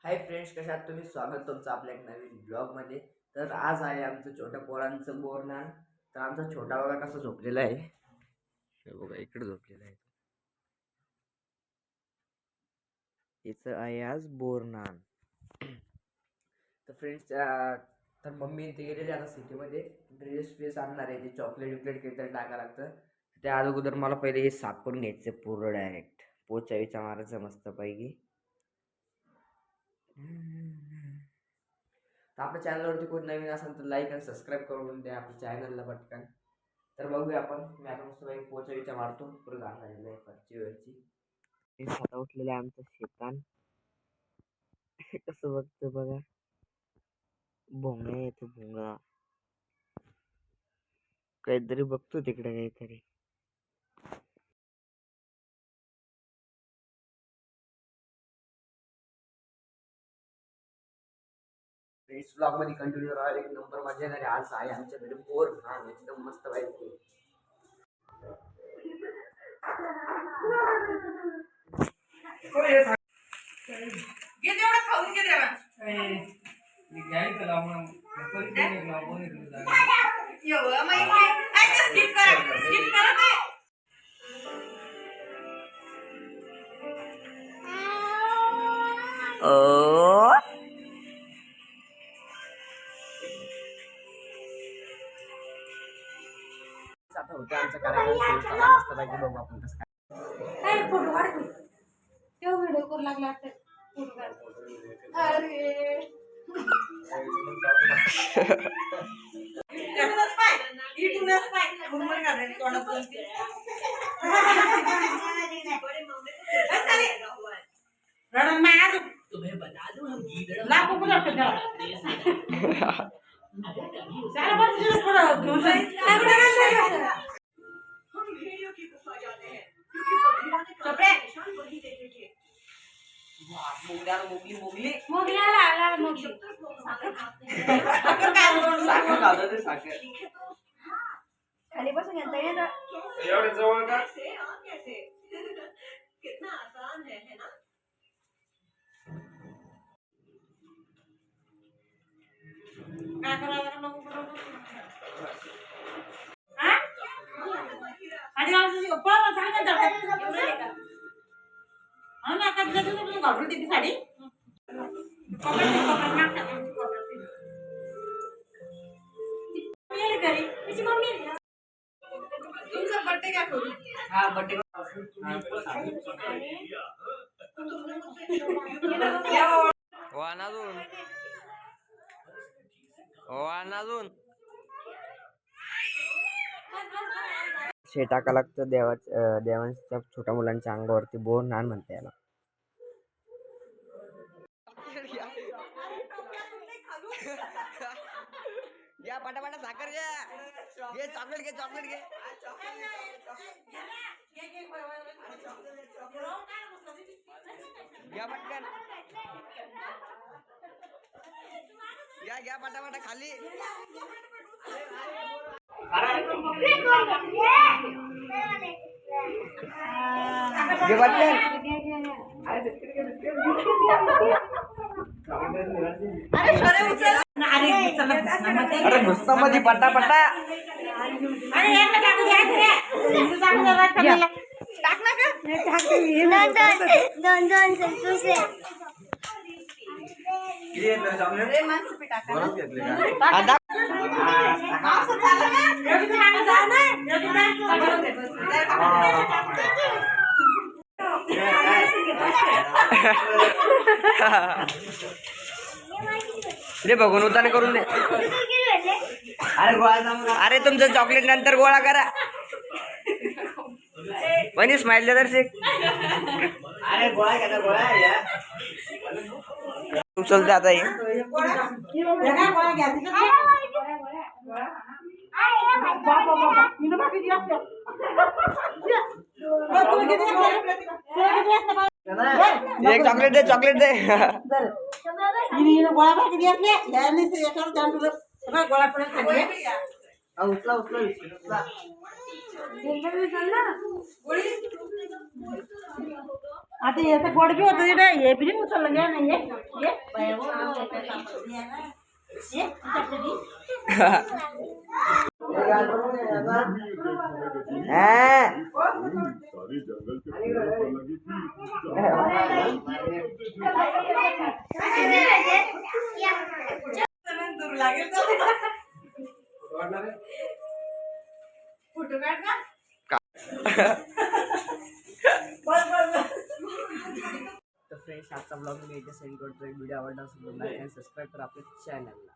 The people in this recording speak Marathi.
हाय फ्रेंड्स, कशा आहात तुम्ही? स्वागत तुमचं आपल्या एक नवीन ब्लॉगमध्ये. तर आज आहे आमचं छोट्या पोरांचं बोरनान. तर आमचा छोटा बघा कसा झोपलेला आहे. हे बघा इकडे झोपलेला आहे. याचं आहे आज बोरनान. तर फ्रेंड्स, तर मम्मी ते गेलेले आता सिटीमध्ये ड्रेस आणणार आहे. ते चॉकलेट विकलेट काहीतरी टाकायला लागतं. त्या अगोदर मला पहिले हे साफ करून घ्यायचं पूर्ण डायरेक्ट. पोचा विचा मारायचं मस्तपैकी. तर आपल्या चॅनलवरती कोण नवीन असेल तर लाईक आणि सबस्क्राईब करून द्या आपल्या चॅनलला पटकन. तर बघूया आपण. मी आता मस्त काही पोचा विचार मारतो. पुढे घाण झालेलं आहे फरची वरची. आता उठलेलं आहे आमचं शेतान. कसं बघतो बघा. भोंगा येतो भोंगा. काहीतरी बघतो तिकडे काहीतरी. फ्रेंड्स, ब्लॉग मध्ये कंटिन्यू राहा. एक नंबर मजा येणार आहे. आज आहे आमच्याकडे बोर एकदम मस्त पाहिजे. आता होतं आमचं कार्यक्रम. मस्त पाहिजे. बघू आपण कसं काय फोटो काढ. तेव्हा व्हिडिओ करू लागला फोटो काढ. अरे इथूनच पाय मुरमुर घालायला तोंडात बोलते. रडन मैं आज तुम्हें बता दूं हम गीदड़ लाखों को लटक गया. सारा बस जो थोड़ा क्यों से हम वीडियो की गुफा जाते हैं क्योंकि बगीरा ने कपड़े निशान वही देखे थे. मोगली आला मोगली साखर घालतो ते साखर. खाली बसून घेता येतं. एवढे जवळ का? कितना आसान है ना. काय करायला नको बरोबर. हां आणि आज पळवा सांगा तर हां ना का दिलं तुम्ही घालून ती साडी कपडे मागता मेरी घरी तिची मम्मी तुमचा बर्थडे क्या करू. हा बर्थडे शे टाका लागतं देवांच्या छोट्या मुलांच्या अंगावरती बोर नान म्हणते याला. या पटापटा साखर घे चॉकलेट घे घ्या पटकन घ्या पटापटा खाली. अरे नुसतं मध्ये पटापटा. रे बघून उताने करून दे. अरे तुमचं चॉकलेट नंतर गोळा करा. पण स्माइल दे दर्शक. अरे गोळा उचलते आता हे. एक चॉकलेट दे गोळा भागी दिया गोळा पण आता याचा गोड बी होतं हे बी उचललं घ्या नाही. ये, चटणी. सारी जंगल के पेड़ों पर लगी थी। दूर लागेल तर. फोटो काढ ना. तर फ्रेंड्स आजचा ब्लॉग मी इथे सेंड करतोय. व्हिडिओ आवडला असेल तर लाईक आणि सबस्क्राईब करा आपल्या चॅनलला.